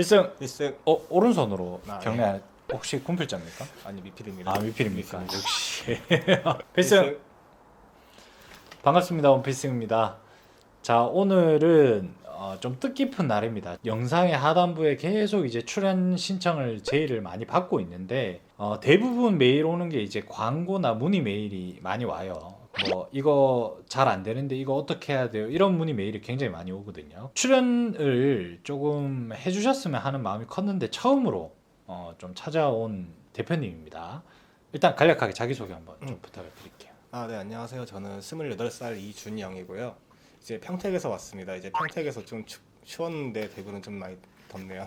필승. 필승. 오른손으로 아, 경례. 혹시 군필자입니까? 아니 미필입니다. 아, 미필입니까? 필승. 역시. 필승. 반갑습니다. 원필승입니다. 자, 오늘은 좀 뜻깊은 날입니다. 영상의 하단부에 계속 이제 출연 신청을 제의를 많이 받고 있는데 대부분 메일 오는 게 이제 광고나 문의 메일이 많이 와요. 뭐 이거 잘 안 되는데 이거 어떻게 해야 돼요? 이런 문의 메일이 굉장히 많이 오거든요. 출연을 조금 해주셨으면 하는 마음이 컸는데 처음으로 좀 찾아온 대표님입니다. 일단 간략하게 자기소개 한번 좀 부탁을 드릴게요. 네, 안녕하세요. 저는 28살 이준영이고요. 이제 평택에서 왔습니다. 이제 평택에서 좀 추웠는데 대구는 좀 많이 덥네요.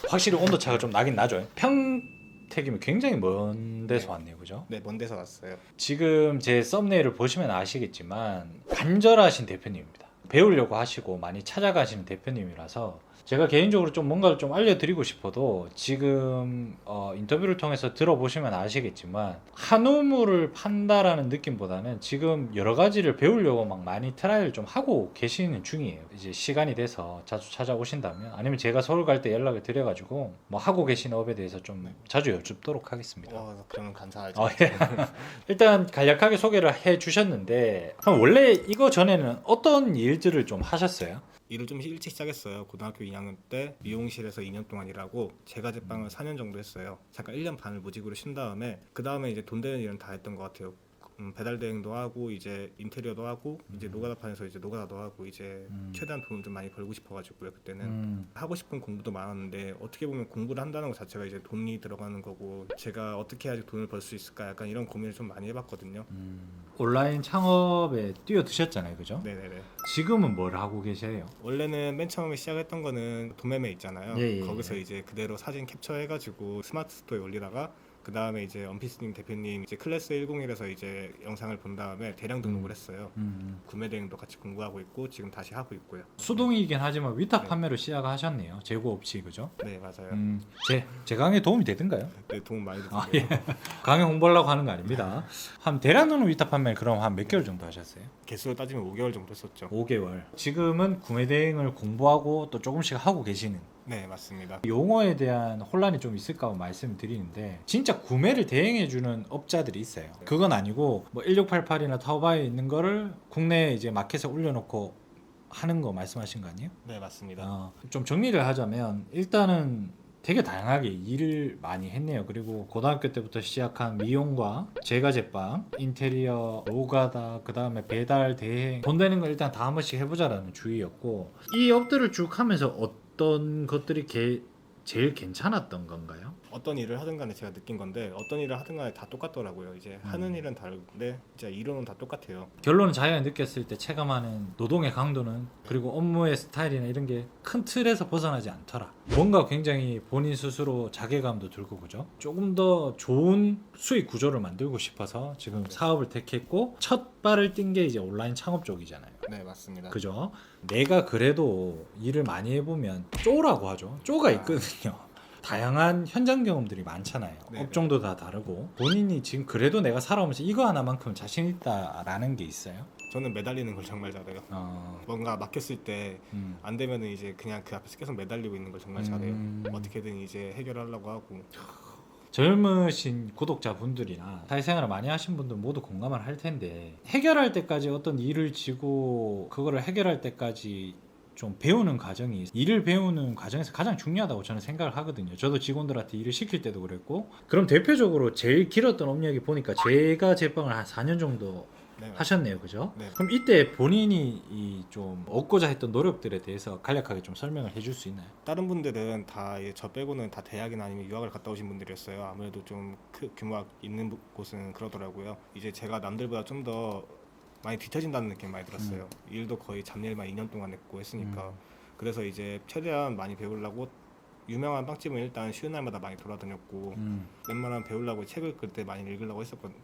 확실히 온도차가 좀 나긴 나죠. 평택이면 굉장히 먼 데서 왔네요, 그죠? 네, 먼 데서 왔어요. 지금 제 썸네일을 보시면 아시겠지만 간절하신 대표님입니다. 배우려고 하시고 많이 찾아가시는 대표님이라서 제가 개인적으로 좀 뭔가를 좀 알려드리고 싶어도 지금 인터뷰를 통해서 들어보시면 아시겠지만 한우물을 판다라는 느낌보다는 지금 여러 가지를 배우려고 막 많이 트라이를 좀 하고 계시는 중이에요. 이제 시간이 돼서 자주 찾아오신다면 아니면 제가 서울 갈 때 연락을 드려가지고 뭐 하고 계신 업에 대해서 좀 자주 여쭙도록 하겠습니다. 그러면 감사하죠. 예. 일단 간략하게 소개를 해주셨는데 그럼 원래 이거 전에는 어떤 일들을 좀 하셨어요? 일을 좀 일찍 시작했어요. 고등학교 2학년 때 미용실에서 2년 동안 일하고 제과 제빵을 4년 정도 했어요. 잠깐 1년 반을 무직으로 쉰 다음에 그 다음에 이제 돈 되는 일은 다 했던 것 같아요. 배달 대행도 하고 이제 인테리어도 하고 이제 노가다판에서 이제 노가다도 하고 이제 최대한 돈을 좀 많이 벌고 싶어가지고요. 그때는 하고 싶은 공부도 많았는데 어떻게 보면 공부를 한다는 것 자체가 이제 돈이 들어가는 거고 제가 어떻게 해야지 돈을 벌 수 있을까 약간 이런 고민을 좀 많이 해봤거든요. 온라인 창업에 뛰어드셨잖아요, 그죠? 네네네. 지금은 뭘 하고 계세요? 원래는 맨 처음에 시작했던 거는 도매매 있잖아요. 예. 거기서 이제 그대로 사진 캡처해가지고 스마트 스토어에 올리다가 그 다음에 이제 원피스님 대표님 이제 클래스 101에서 이제 영상을 본 다음에 대량 등록을 했어요. 구매 대행도 같이 공부하고 있고 지금 다시 하고 있고요. 수동이긴 하지만 위탁 네. 판매로 시작하셨네요. 재고 없이, 그죠? 네, 맞아요. 제 강의에 도움이 되던가요? 네, 도움 많이 됐어요. 예. 강의 홍보하려고 하는 거 아닙니다. 한 대량 등록 위탁 판매 그럼 한 몇 개월 정도 하셨어요? 개수로 따지면 5개월 정도 했었죠. 5개월. 지금은 구매 대행을 공부하고 또 조금씩 하고 계시는. 네, 맞습니다. 용어에 대한 혼란이 좀 있을까 말씀을 드리는데 진짜 구매를 대행해주는 업자들이 있어요. 그건 아니고 뭐 1688이나 타오바이에 있는 거를 국내에 이제 마켓에 올려놓고 하는 거 말씀하신 거 아니에요? 네, 맞습니다. 좀 정리를 하자면 일단은 되게 다양하게 일을 많이 했네요. 그리고 고등학교 때부터 시작한 미용과 제과 제빵, 인테리어, 노가다, 그 다음에 배달, 대행 돈 되는 거 일단 다 한 번씩 해보자라는 주의였고 이 업들을 쭉 하면서 어떤 것들이 제일 괜찮았던 건가요? 어떤 일을 하든 간에 제가 느낀 건데 어떤 일을 하든 간에 다 똑같더라고요. 이제 하는 일은 다른데 진짜 이론은 다 똑같아요. 결론은 자기가 느꼈을 때 체감하는 노동의 강도는 그리고 업무의 스타일이나 이런 게 큰 틀에서 벗어나지 않더라. 뭔가 굉장히 본인 스스로 자괴감도 들고 그죠? 조금 더 좋은 수익 구조를 만들고 싶어서 지금 사업을 택했고 첫 발을 띈 게 이제 온라인 창업 쪽이잖아요. 네, 맞습니다. 그죠? 내가 그래도 일을 많이 해보면 쪼라고 하죠. 쪼가 있거든요. 다양한 현장 경험들이 많잖아요. 네네. 업종도 다 다르고 본인이 지금 그래도 내가 살아오면서 이거 하나만큼 자신 있다라는 게 있어요? 저는 매달리는 걸 정말 잘해요. 뭔가 막혔을 때 안 되면은 이제 그냥 그 앞에서 계속 매달리고 있는 걸 정말 잘해요. 어떻게든 이제 해결하려고 하고. 젊으신 구독자분들이나 사회생활을 많이 하신 분들 모두 공감을 할 텐데 해결할 때까지 어떤 일을 지고 그거를 해결할 때까지 좀 배우는 과정이 일을 배우는 과정에서 가장 중요하다고 저는 생각을 하거든요. 저도 직원들한테 일을 시킬 때도 그랬고 그럼 대표적으로 제일 길었던 업력이 보니까 제가 제빵을 한 4년 정도 네, 하셨네요. 그죠? 네. 그럼 이때 본인이 좀 얻고자 했던 노력들에 대해서 간략하게 좀 설명을 해줄 수 있나요? 다른 분들은 다 저 빼고는 다 대학이나 아니면 유학을 갔다 오신 분들이었어요. 아무래도 좀 규모가 있는 곳은 그러더라고요. 이제 제가 남들보다 좀 더 많이 뒤처진다는 느낌 많이 들었어요. 일도 거의 잡일만 2년 동안 했고 했으니까. 그래서 이제 최대한 많이 배우려고 유명한 빵집은 일단 쉬는 날마다 많이 돌아다녔고 웬만하면 배우려고 책을 그때 많이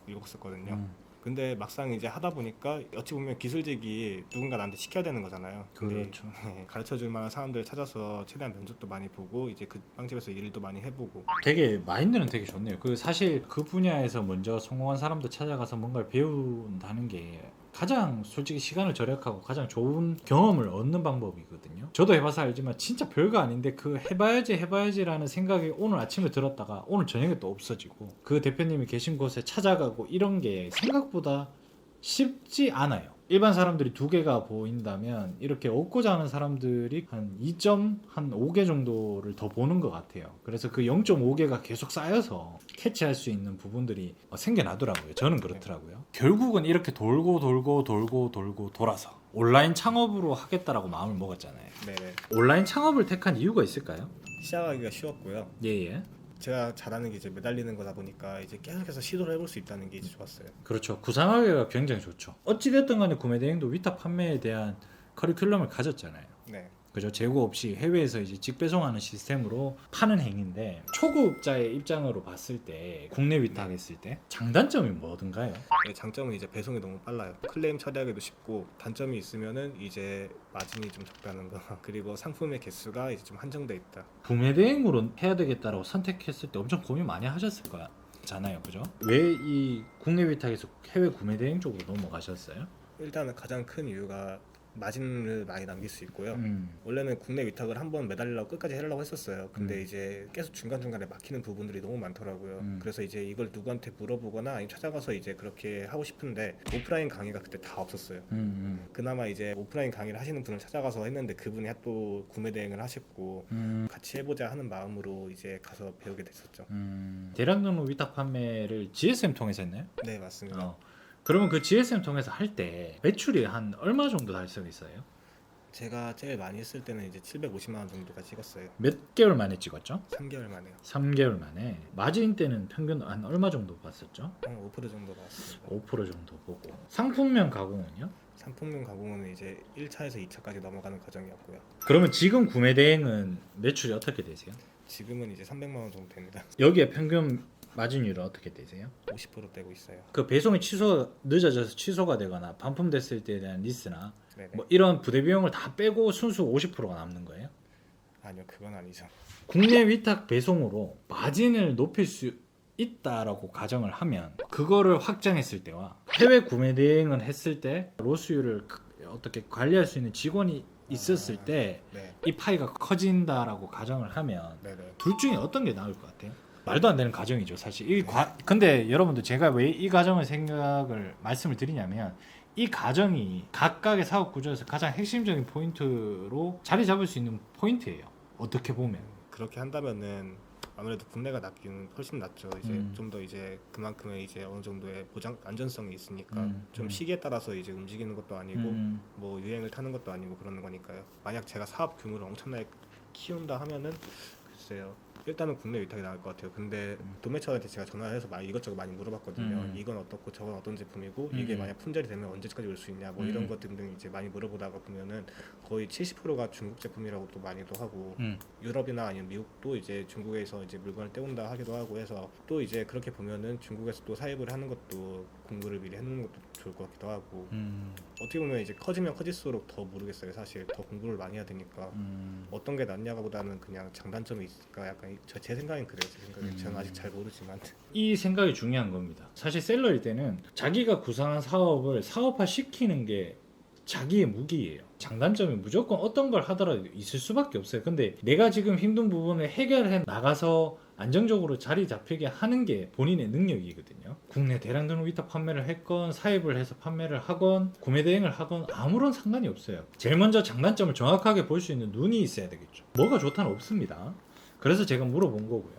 읽었었거든요. 근데 막상 이제 하다 보니까 어찌 보면 기술직이 누군가 나한테 시켜야 되는 거잖아요. 근데 그렇죠. 가르쳐줄 만한 사람들 찾아서 최대한 면접도 많이 보고 이제 그 빵집에서 일도 많이 해보고. 되게 마인드는 되게 좋네요. 그 사실 그 분야에서 먼저 성공한 사람들 찾아가서 뭔가를 배운다는 게 가장 솔직히 시간을 절약하고 가장 좋은 경험을 얻는 방법이거든요. 저도 해봐서 알지만 진짜 별거 아닌데 그 해봐야지라는 생각이 오늘 아침에 들었다가 오늘 저녁에 또 없어지고 그 대표님이 계신 곳에 찾아가고 이런 게 생각보다 쉽지 않아요. 일반 사람들이 2개가 보인다면 이렇게 얻고자 하는 사람들이 한 2.5개 정도를 더 보는 것 같아요. 그래서 그 0.5개가 계속 쌓여서 캐치할 수 있는 부분들이 생겨나더라고요. 저는 그렇더라고요. 결국은 이렇게 돌고 돌아서 온라인 창업으로 하겠다라고 마음을 먹었잖아요. 네네. 온라인 창업을 택한 이유가 있을까요? 시작하기가 쉬웠고요. 예예. 제가 잘하는 게 이제 매달리는 거다 보니까 이제 계속해서 시도를 해볼 수 있다는 게 이제 좋았어요. 그렇죠. 구상하기가 굉장히 좋죠. 어찌됐든 간에 구매 대행도 위탁 판매에 대한 커리큘럼을 가졌잖아요. 네. 그죠? 재고 없이 해외에서 이제 직배송하는 시스템으로 파는 행위인데 초급자의 입장으로 봤을 때 국내 위탁했을 때 장단점이 뭐든가요? 네, 장점은 이제 배송이 너무 빨라요. 클레임 처리하기도 쉽고, 단점이 있으면은 이제 마진이 좀 적다는 거. 그리고 상품의 개수가 이제 좀 한정돼 있다. 구매 대행으로 해야 되겠다라고 선택했을 때 엄청 고민 많이 하셨을 거잖아요. 그죠? 왜 이 국내 위탁에서 해외 구매 대행 쪽으로 넘어가셨어요? 일단은 가장 큰 이유가 마진을 많이 남길 수 있고요. 원래는 국내 위탁을 한번 매달리려고 끝까지 하려고 했었어요. 근데 이제 계속 중간중간에 막히는 부분들이 너무 많더라고요. 그래서 이제 이걸 누구한테 물어보거나 아니면 찾아가서 이제 그렇게 하고 싶은데 오프라인 강의가 그때 다 없었어요. 그나마 이제 오프라인 강의를 하시는 분을 찾아가서 했는데 그분이 또 구매 대행을 하셨고 같이 해보자 하는 마음으로 이제 가서 배우게 됐었죠. 대량 등록 위탁 판매를 GSM 통해서 했나요? 네, 맞습니다. 그러면 그 GSM 통해서 할 때 매출이 한 얼마 정도 달성했어요? 제가 제일 많이 했을 때는 이제 750만 원 정도가 찍었어요. 몇 개월 만에 찍었죠? 3개월 만에요. 3개월 만에. 마진 때는 평균 한 얼마 정도 봤었죠? 5% 정도 나왔습니다. 5% 정도 보고. 상품명 가공은요? 상품명 가공은 이제 1차에서 2차까지 넘어가는 과정이었고요. 그러면 지금 구매 대행은 매출이 어떻게 되세요? 지금은 이제 300만 원 정도 됩니다. 여기에 평균 마진율은 어떻게 되세요? 50% 떼고 있어요. 그 배송이 늦어져서 취소가 되거나 반품됐을 때에 대한 리스나 네네. 뭐 이런 부대 비용을 다 빼고 순수 50%가 남는 거예요? 아니요, 그건 아니죠. 국내 위탁 배송으로 마진을 높일 수 있다라고 가정을 하면 그거를 확장했을 때와 해외 구매 대행을 했을 때 로스율을 어떻게 관리할 수 있는 직원이 있었을 때 이 네. 파이가 커진다라고 가정을 하면 네네. 둘 중에 어떤 게 나을 것 같아요? 말도 안 되는 가정이죠 사실. 근데 여러분들 제가 왜 이 가정을 생각을 말씀을 드리냐면 이 가정이 각각의 사업 구조에서 가장 핵심적인 포인트로 자리 잡을 수 있는 포인트예요. 어떻게 보면. 그렇게 한다면은 아무래도 국내가 낫기는 훨씬 낫죠. 이제 좀 더 이제 그만큼의 이제 어느 정도의 보장 안전성이 있으니까 좀 시기에 따라서 이제 움직이는 것도 아니고 뭐 유행을 타는 것도 아니고 그러는 거니까요. 만약 제가 사업 규모를 엄청나게 키운다 하면은 글쎄요. 일단은 국내 위탁이 나을 것 같아요. 근데 도매처한테 제가 전화해서 이것저것 많이 물어봤거든요. 이건 어떻고 저건 어떤 제품이고 이게 만약 품절이 되면 언제까지 올 수 있냐 뭐 이런 것 등등 이제 많이 물어보다가 보면은 거의 70%가 중국 제품이라고 또 많이도 하고 유럽이나 아니면 미국도 이제 중국에서 이제 물건을 떼온다 하기도 하고 해서 또 이제 그렇게 보면은 중국에서 또 사입을 하는 것도 공부를 미리 해놓는 것도 좋을 것 같기도 하고 어떻게 보면 이제 커지면 커질수록 더 모르겠어요. 사실 더 공부를 많이 해야 되니까 어떤 게 낫냐가 보다는 그냥 장단점이 있을까 약간 제 생각엔 그래요. 제 생각에 저는 아직 잘 모르지만 이 생각이 중요한 겁니다. 사실 셀러일 때는 자기가 구상한 사업을 사업화 시키는 게 자기의 무기예요. 장단점이 무조건 어떤 걸 하더라도 있을 수밖에 없어요. 근데 내가 지금 힘든 부분을 해결해 나가서 안정적으로 자리 잡히게 하는 게 본인의 능력이거든요. 국내 대량 등록 위탁 판매를 했건 사입을 해서 판매를 하건 구매 대행을 하건 아무런 상관이 없어요. 제일 먼저 장단점을 정확하게 볼 수 있는 눈이 있어야 되겠죠. 뭐가 좋다는 없습니다. 그래서 제가 물어본 거고요.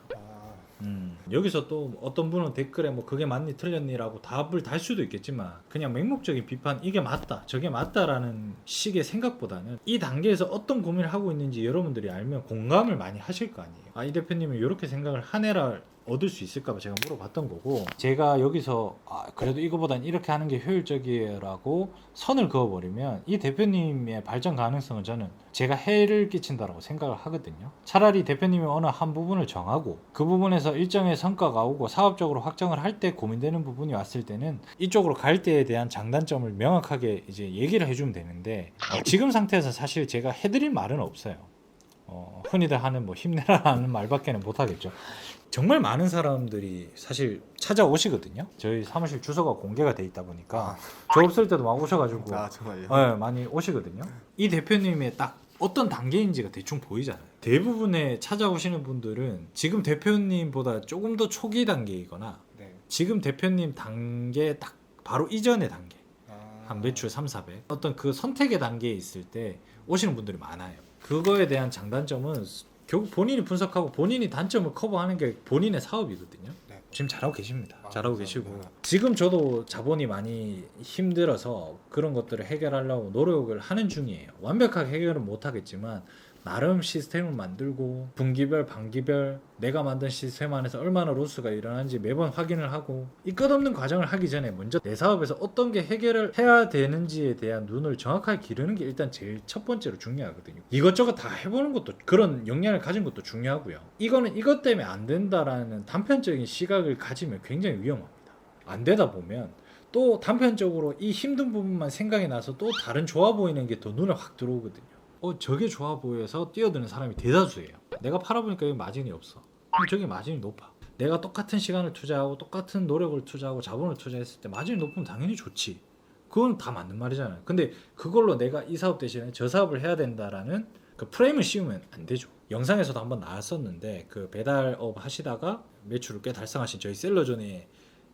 여기서 또 어떤 분은 댓글에 뭐 그게 맞니 틀렸니라고 답을 달 수도 있겠지만 그냥 맹목적인 비판 이게 맞다 저게 맞다라는 식의 생각보다는 이 단계에서 어떤 고민을 하고 있는지 여러분들이 알면 공감을 많이 하실 거 아니에요. 이 대표님은 이렇게 생각을 하네라 얻을 수 있을까 봐 제가 물어봤던 거고, 제가 여기서 그래도 이거보단 이렇게 하는 게 효율적이라고 선을 그어버리면 이 대표님의 발전 가능성은 저는 제가 해를 끼친다라고 생각을 하거든요. 차라리 대표님이 어느 한 부분을 정하고 그 부분에서 일정의 성과가 오고 사업적으로 확정을 할 때 고민되는 부분이 왔을 때는 이쪽으로 갈 때에 대한 장단점을 명확하게 이제 얘기를 해주면 되는데 지금 상태에서 사실 제가 해드릴 말은 없어요. 흔히들 하는 뭐 힘내라 하는 말밖에는 못하겠죠. 정말 많은 사람들이 사실 찾아오시거든요. 저희 사무실 주소가 공개가 돼 있다 보니까 저 없을 때도 막 오셔가지고 아 정말요? 네, 많이 오시거든요. 이 대표님의 딱 어떤 단계인지가 대충 보이잖아요. 대부분의 찾아오시는 분들은 지금 대표님보다 조금 더 초기 단계이거나 네. 지금 대표님 단계 딱 바로 이전의 단계, 아, 한 매출 3, 400 어떤 그 선택의 단계에 있을 때 오시는 분들이 많아요. 그거에 대한 장단점은 결국 본인이 분석하고 본인이 단점을 커버하는 게 본인의 사업이거든요. 네. 지금 잘하고 계십니다. 아, 잘하고 감사합니다. 계시고 지금 저도 자본이 많이 힘들어서 그런 것들을 해결하려고 노력을 하는 중이에요. 완벽하게 해결은 못 하겠지만 나름 시스템을 만들고 분기별 반기별 내가 만든 시스템 안에서 얼마나 로스가 일어나는지 매번 확인을 하고 이 끝없는 과정을 하기 전에 먼저 내 사업에서 어떤 게 해결을 해야 되는지에 대한 눈을 정확하게 기르는 게 일단 제일 첫 번째로 중요하거든요. 이것저것 다 해보는 것도 그런 역량을 가진 것도 중요하고요. 이거는 이것 때문에 안 된다라는 단편적인 시각을 가지면 굉장히 위험합니다. 안 되다 보면 또 단편적으로 이 힘든 부분만 생각이 나서 또 다른 좋아 보이는 게 더 눈에 확 들어오거든요. 저게 좋아 보여서 뛰어드는 사람이 대다수예요. 내가 팔아보니까 여기 마진이 없어. 근데 저게 마진이 높아. 내가 똑같은 시간을 투자하고 똑같은 노력을 투자하고 자본을 투자했을 때 마진이 높으면 당연히 좋지. 그건 다 맞는 말이잖아요. 근데 그걸로 내가 이 사업 대신에 저 사업을 해야 된다라는 그 프레임을 씌우면 안 되죠. 영상에서도 한번 나왔었는데 그 배달업 하시다가 매출을 꽤 달성하신 저희 셀러존에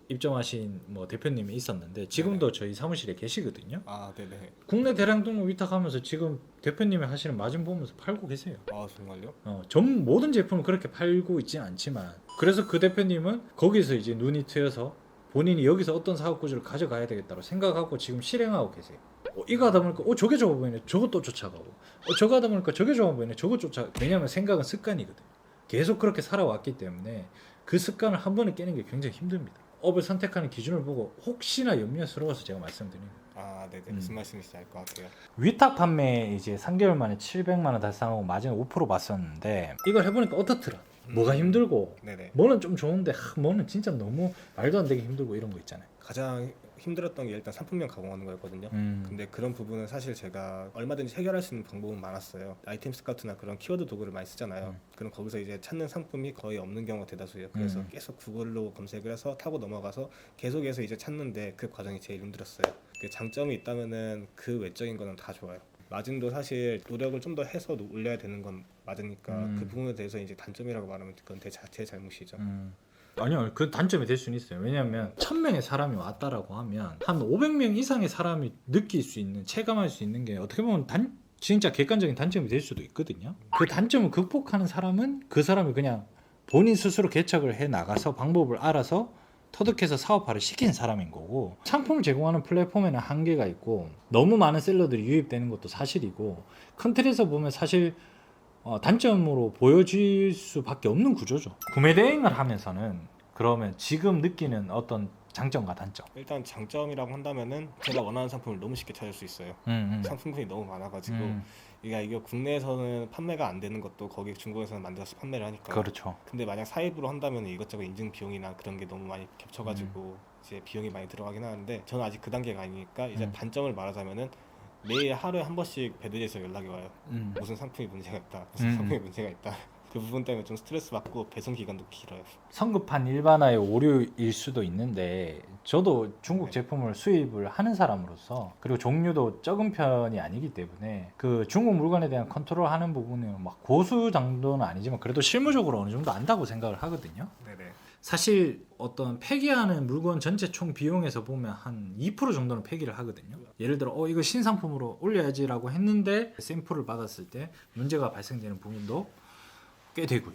입점하신 뭐 대표님이 있었는데 지금도 저희 사무실에 계시거든요. 아 네네. 국내 대량 등록 위탁하면서 지금 대표님이 하시는 마진 보면서 팔고 계세요. 아 정말요? 전 모든 제품을 그렇게 팔고 있지는 않지만 그래서 그 대표님은 거기서 이제 눈이 트여서 본인이 여기서 어떤 사업 구조를 가져가야 되겠다고 생각하고 지금 실행하고 계세요. 이거 하다 보니까 저게 좋아 보이네. 저것도 쫓아가고 저거 하다 보니까 저게 좋아 보이네. 저거 쫓아. 왜냐하면 생각은 습관이거든요. 계속 그렇게 살아왔기 때문에 그 습관을 한 번에 깨는 게 굉장히 힘듭니다. 업을 선택하는 기준을 보고 혹시나 염려스러워서 제가 말씀드리는 거예요. 아 네네. 무슨 말씀이신지 알 것 같아요. 위탁 판매 이제 3개월 만에 700만 원 달성하고 마진 5% 봤었는데 이걸 해보니까 어떻더라? 뭐가 힘들고 네네. 뭐는 좀 좋은데 뭐는 진짜 너무 말도 안 되게 힘들고 이런 거 있잖아요. 가장 힘들었던 게 일단 상품명 가공하는 거였거든요. 근데 그런 부분은 사실 제가 얼마든지 해결할 수 있는 방법은 많았어요. 아이템 스카우트나 그런 키워드 도구를 많이 쓰잖아요. 그럼 거기서 이제 찾는 상품이 거의 없는 경우가 대다수예요. 그래서 계속 구글로 검색을 해서 타고 넘어가서 계속해서 이제 찾는데 그 과정이 제일 힘들었어요. 그 장점이 있다면은 그 외적인 거는 다 좋아요. 마진도 사실 노력을 좀 더 해서 올려야 되는 건 맞으니까 그 부분에 대해서 이제 단점이라고 말하면 그건 제 잘못이죠. 아니요, 그 단점이 될 수는 있어요. 왜냐하면 1000명의 사람이 왔다라고 하면 한 500명 이상의 사람이 느낄 수 있는, 체감할 수 있는 게 어떻게 보면 진짜 객관적인 단점이 될 수도 있거든요. 그 단점을 극복하는 사람은 그 사람이 그냥 본인 스스로 개척을 해 나가서 방법을 알아서 터득해서 사업화를 시킨 사람인 거고, 상품을 제공하는 플랫폼에는 한계가 있고 너무 많은 셀러들이 유입되는 것도 사실이고, 큰 틀에서 보면 사실 단점으로 보여질 수밖에 없는 구조죠. 구매 대행을 하면서는 그러면 지금 느끼는 어떤 장점과 단점. 일단 장점이라고 한다면은 제가 원하는 상품을 너무 쉽게 찾을 수 있어요. 상품군이 너무 많아가지고 이게 국내에서는 판매가 안 되는 것도 거기 중국에서는 만들어서 판매를 하니까. 그렇죠. 근데 만약 사입으로 한다면 이것저것 인증 비용이나 그런 게 너무 많이 겹쳐가지고 이제 비용이 많이 들어가긴 하는데 저는 아직 그 단계가 아니니까 이제 단점을 말하자면은 매일 하루에 한 번씩 배드에서 연락이 와요. 무슨 상품이 문제가 있다. 무슨 상품이 문제가 있다. 그 부분 때문에 좀 스트레스 받고 배송 기간도 길어요. 성급한 일반화의 오류일 수도 있는데 저도 중국 제품을 수입을 하는 사람으로서, 그리고 종류도 적은 편이 아니기 때문에 그 중국 물건에 대한 컨트롤하는 부분은 막 고수 정도는 아니지만 그래도 실무적으로 어느 정도 안다고 생각을 하거든요. 네네. 사실 어떤 폐기하는 물건 전체 총 비용에서 보면 한 2% 정도는 폐기를 하거든요. 예를 들어 이거 신상품으로 올려야지라고 했는데 샘플을 받았을 때 문제가 발생되는 부분도 꽤 되고요.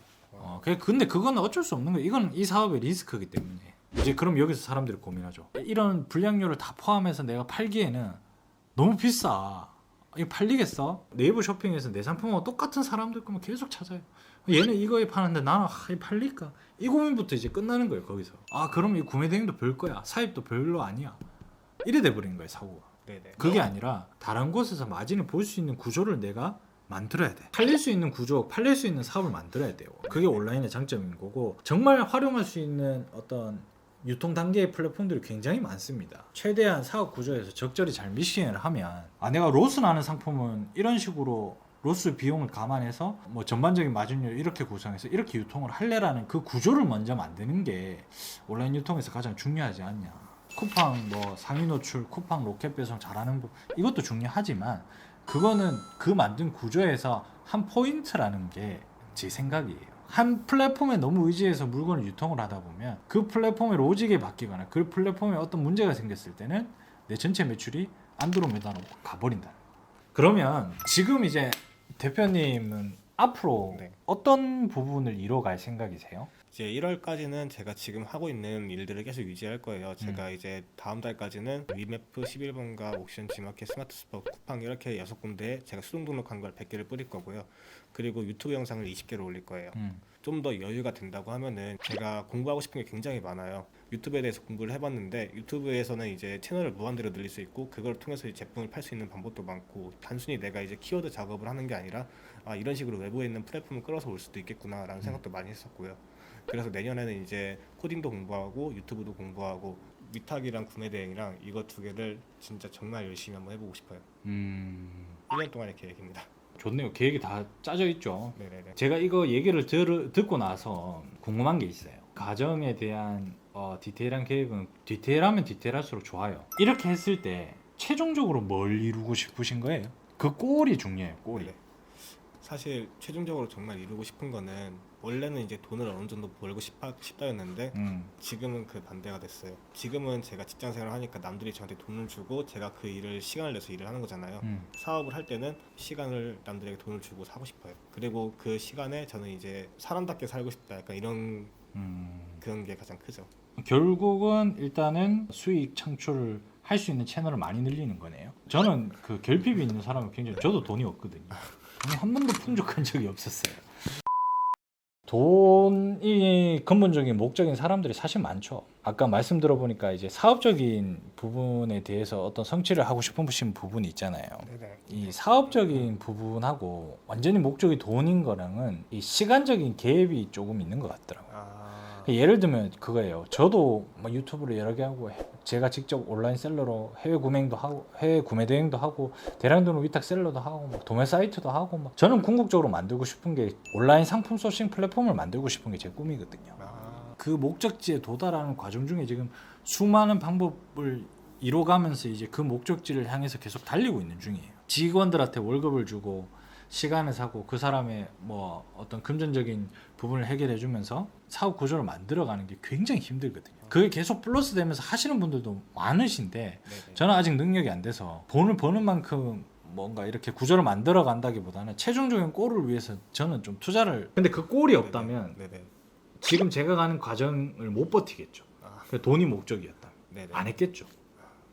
근데 그건 어쩔 수 없는 거예요. 이건 이 사업의 리스크이기 때문에. 이제 그럼 여기서 사람들이 고민하죠. 이런 불량료를 다 포함해서 내가 팔기에는 너무 비싸. 이거 팔리겠어? 네이버 쇼핑에서 내 상품하고 똑같은 사람들 거면 계속 찾아요. 얘는 이거에 파는데 나는 이거 팔릴까? 이 고민부터 이제 끝나는 거예요. 거기서. 그럼 이 구매 대행도 별 거야. 사입도 별로 아니야. 이래 돼버리는 거예요. 사고가. 네네. 그게 아니라 다른 곳에서 마진을 볼 수 있는 구조를 내가 만들어야 돼. 팔릴 수 있는 구조, 팔릴 수 있는 사업을 만들어야 돼요. 그게 온라인의 장점인 거고, 정말 활용할 수 있는 어떤 유통 단계의 플랫폼들이 굉장히 많습니다. 최대한 사업 구조에서 적절히 잘 미싱을 하면 내가 로스 나는 상품은 이런 식으로 로스 비용을 감안해서 뭐 전반적인 마진율 이렇게 구성해서 이렇게 유통을 할래라는 그 구조를 먼저 만드는 게 온라인 유통에서 가장 중요하지 않냐. 쿠팡 뭐 상위 노출, 쿠팡 로켓 배송 잘하는 이것도 중요하지만 그거는 그 만든 구조에서 한 포인트라는 게 제 생각이에요. 한 플랫폼에 너무 의지해서 물건을 유통을 하다 보면 그 플랫폼의 로직이 바뀌거나 그 플랫폼에 어떤 문제가 생겼을 때는 내 전체 매출이 안드로메다로 가버린다. 그러면 지금 이제 대표님은 앞으로 네. 어떤 부분을 이뤄갈 생각이세요? 이제 1월까지는 제가 지금 하고 있는 일들을 계속 유지할 거예요. 제가 이제 다음 달까지는 위메프 11번가 옥션 지마켓 스마트 스포 쿠팡 이렇게 6군데에 제가 수동 등록한 걸 100개를 뿌릴 거고요. 그리고 유튜브 영상을 20개를 올릴 거예요. 좀 더 여유가 된다고 하면은 제가 공부하고 싶은 게 굉장히 많아요. 유튜브에 대해서 공부를 해봤는데 유튜브에서는 이제 채널을 무한대로 늘릴 수 있고 그걸 통해서 제품을 팔 수 있는 방법도 많고 단순히 내가 이제 키워드 작업을 하는 게 아니라 이런 식으로 외부에 있는 플랫폼을 끌어서 올 수도 있겠구나라는 생각도 많이 했었고요. 그래서 내년에는 이제 코딩도 공부하고 유튜브도 공부하고 위탁이랑 구매 대행이랑 이거 2개를 진짜 정말 열심히 한번 해보고 싶어요. 1년 동안의 계획입니다. 좋네요. 계획이 다 짜져 있죠. 네네네. 제가 이거 얘기를 듣고 나서 궁금한 게 있어요. 가정에 대한 디테일한 계획은 디테일하면 디테일할수록 좋아요. 이렇게 했을 때 최종적으로 뭘 이루고 싶으신 거예요? 그 꼴이 중요해요. 꼴이. 네네. 사실 최종적으로 정말 이루고 싶은 거는 원래는 이제 돈을 어느 정도 벌고 싶다였는데 지금은 그 반대가 됐어요. 지금은 제가 직장 생활을 하니까 남들이 저한테 돈을 주고 제가 그 일을 시간을 내서 일을 하는 거잖아요. 사업을 할 때는 시간을 남들에게 돈을 주고 사고 싶어요. 그리고 그 시간에 저는 이제 사람답게 살고 싶다 약간 이런 그런 게 가장 크죠. 결국은 일단은 수익 창출을 할 수 있는 채널을 많이 늘리는 거네요. 저는 그 결핍이 있는 사람은 굉장히 저도 돈이 없거든요. 돈이 한 번도 풍족한 적이 없었어요. 돈이 근본적인 목적인 사람들이 사실 많죠. 아까 말씀 들어보니까 이제 사업적인 부분에 대해서 어떤 성취를 하고 싶으신 부분이 있잖아요. 네네. 이 사업적인 부분하고 완전히 목적이 돈인 거랑은 이 시간적인 갭이 조금 있는 것 같더라고요. 예를 들면 그거예요. 저도 뭐 유튜브를 여러 개 하고 제가 직접 온라인 셀러로 해외 구매도 하고 해외 구매 대행도 하고 대량 등록 위탁 셀러도 하고 막 도매 사이트도 하고 막 저는 궁극적으로 만들고 싶은 게 온라인 상품 소싱 플랫폼을 만들고 싶은 게 제 꿈이거든요. 그 목적지에 도달하는 과정 중에 지금 수많은 방법을 이뤄가면서 이제 그 목적지를 향해서 계속 달리고 있는 중이에요. 직원들한테 월급을 주고 시간을 사고 그 사람의 뭐 어떤 금전적인 부분을 해결해 주면서 사업 구조를 만들어가는 게 굉장히 힘들거든요. 그게 계속 플러스 되면서 하시는 분들도 많으신데 네네. 저는 아직 능력이 안 돼서 돈을 버는 만큼 뭔가 이렇게 구조를 만들어 간다기보다는 최종적인 골을 위해서 저는 좀 투자를 근데 그 골이 없다면 네네. 지금 제가 가는 과정을 못 버티겠죠. 돈이 목적이었다면 네네. 안 했겠죠.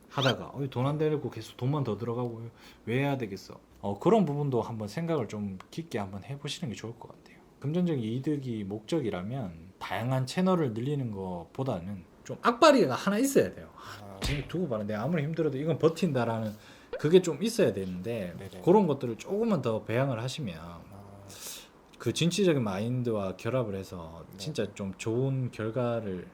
하다가 돈 안 되고 계속 돈만 더 들어가고 왜 해야 되겠어. 그런 부분도 한번 생각을 좀 깊게 한번 해보시는 게 좋을 것 같아요. 금전적인 이득이 목적이라면 다양한 채널을 늘리는 것보다는 좀 악바리가 하나 있어야 돼요. 지금 두고 봐라. 내가 아무리 힘들어도 이건 버틴다라는 그게 좀 있어야 되는데 네네. 그런 것들을 조금만 더 배양을 하시면 그 진취적인 마인드와 결합을 해서 진짜 좀 좋은 결과를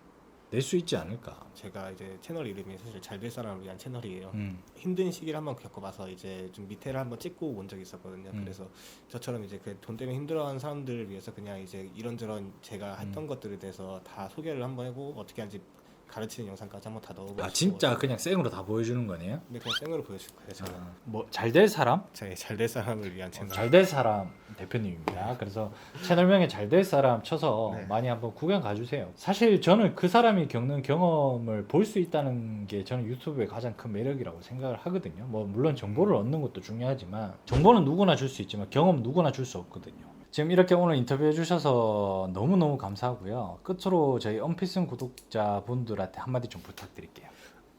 낼 수 있지 않을까. 제가 이제 채널 이름이 사실 잘 될 사람을 위한 채널이에요. 힘든 시기를 한번 겪어봐서 이제 좀 밑에를 한번 찍고 온 적이 있었거든요. 그래서 저처럼 이제 그 돈 때문에 힘들어하는 사람들을 위해서 그냥 이제 이런저런 제가 했던 것들에 대해서 다 소개를 한번 하고 어떻게 하는지 가르치는 영상까지 한번 다 넣어보고 진짜 그냥 생으로 다 보여주는 거네요? 근데 그냥 생으로 보여줄 거예요. 저는 뭐 잘 될 사람? 잘 될 사람을 위한 채널. 잘 될 사람 대표님입니다. 그래서 채널명에 잘 될 사람 쳐서 네. 많이 한번 구경 가주세요. 사실 저는 그 사람이 겪는 경험을 볼 수 있다는 게 저는 유튜브의 가장 큰 매력이라고 생각을 하거든요. 뭐 물론 정보를 얻는 것도 중요하지만 정보는 누구나 줄 수 있지만 경험은 누구나 줄 수 없거든요. 지금 이렇게 오늘 인터뷰해 주셔서 너무너무 감사하고요. 끝으로 저희 언피슨 구독자분들한테 한마디 좀 부탁드릴게요.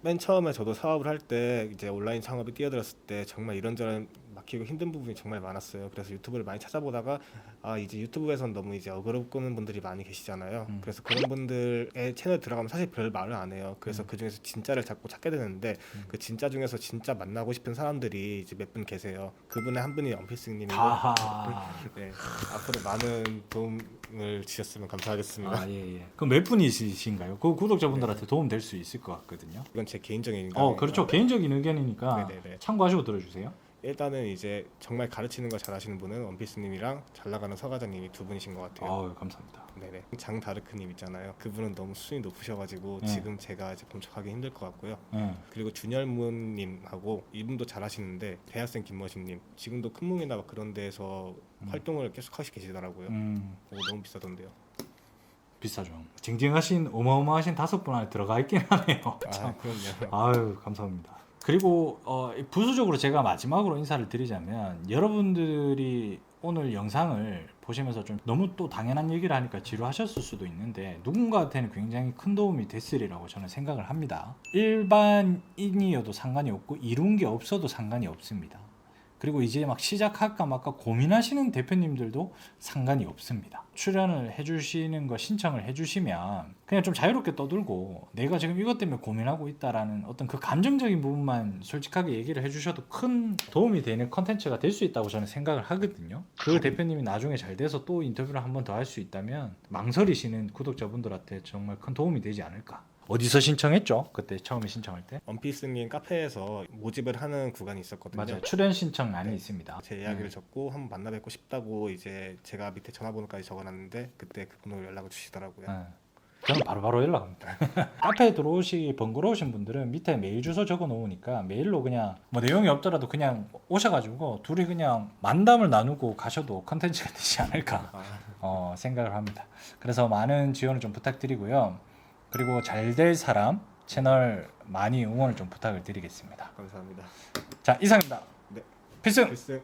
맨 처음에 저도 사업을 할 때 이제 온라인 창업에 뛰어들었을 때 정말 이런저런 막히고 힘든 부분이 정말 많았어요. 그래서 유튜브를 많이 찾아보다가 이제 유튜브에선 너무 이제 어그럽는 분들이 많이 계시잖아요. 그래서 그런 분들의 채널 들어가면 사실 별 말을 안 해요. 그래서 그 중에서 진짜를 자꾸 찾게 되는데 그 진짜 중에서 진짜 만나고 싶은 사람들이 이제 몇 분 계세요. 그분의 한 분이 언피스님이고 네, 앞으로 많은 도움을 주셨으면 감사하겠습니다. 예. 그럼 몇 분이신가요? 그 구독자분들한테 도움 될 수 있을 것 같거든요. 이건 제 개인적인 의견이에요. 그렇죠. 개인적인 의견이니까 네네네. 참고하시고 들어주세요. 일단은 이제 정말 가르치는 거 잘하시는 분은 원피스님이랑 잘 나가는 서 과장님이 두 분이신 것 같아요. 아유, 감사합니다. 네네. 장다르크님 있잖아요. 그분은 너무 수준이 높으셔가지고 네. 지금 제가 이제 범접하기 힘들 것 같고요. 네. 그리고 준열문님하고 이분도 잘하시는데 대학생 김머신님 지금도 큰몽이나 막 그런 데서 활동을 계속 하시고 계시더라고요. 너무 비싸던데요. 비싸죠. 쟁쟁하신 어마어마하신 5분 안에 들어가 있긴 하네요. 아 그럼요. 아유, 감사합니다. 그리고 부수적으로 제가 마지막으로 인사를 드리자면, 여러분들이 오늘 영상을 보시면서 좀 너무 또 당연한 얘기를 하니까 지루하셨을 수도 있는데, 누군가한테는 굉장히 큰 도움이 됐으리라고 저는 생각을 합니다. 일반인이어도 상관이 없고 이룬 게 없어도 상관이 없습니다. 그리고 이제 막 시작할까 말까 고민하시는 대표님들도 상관이 없습니다. 출연을 해주시는 거 신청을 해주시면 그냥 좀 자유롭게 떠들고, 내가 지금 이것 때문에 고민하고 있다라는 어떤 그 감정적인 부분만 솔직하게 얘기를 해주셔도 큰 도움이 되는 컨텐츠가 될 수 있다고 저는 생각을 하거든요. 그 대표님이 나중에 잘 돼서 또 인터뷰를 한 번 더 할 수 있다면 망설이시는 구독자분들한테 정말 큰 도움이 되지 않을까. 어디서 신청했죠? 그때 처음에 신청할 때? 원피스님 카페에서 모집을 하는 구간이 있었거든요. 맞아요. 출연 신청란이 있습니다. 제 이야기를 적고 한번 만나 뵙고 싶다고 이제 제가 밑에 전화번호까지 적어놨는데 그때 그분으로 연락을 주시더라고요. 네. 저는 바로바로 연락합니다. 카페에 들어오시기 번거로우신 분들은 밑에 메일 주소 적어 놓으니까 메일로 그냥 뭐 내용이 없더라도 그냥 오셔가지고 둘이 그냥 만담을 나누고 가셔도 컨텐츠가 되지 않을까 생각을 합니다. 그래서 많은 지원을 좀 부탁드리고요. 그리고 잘 될 사람 채널 많이 응원을 좀 부탁을 드리겠습니다. 감사합니다. 자, 이상입니다. 네. 필승! 필승.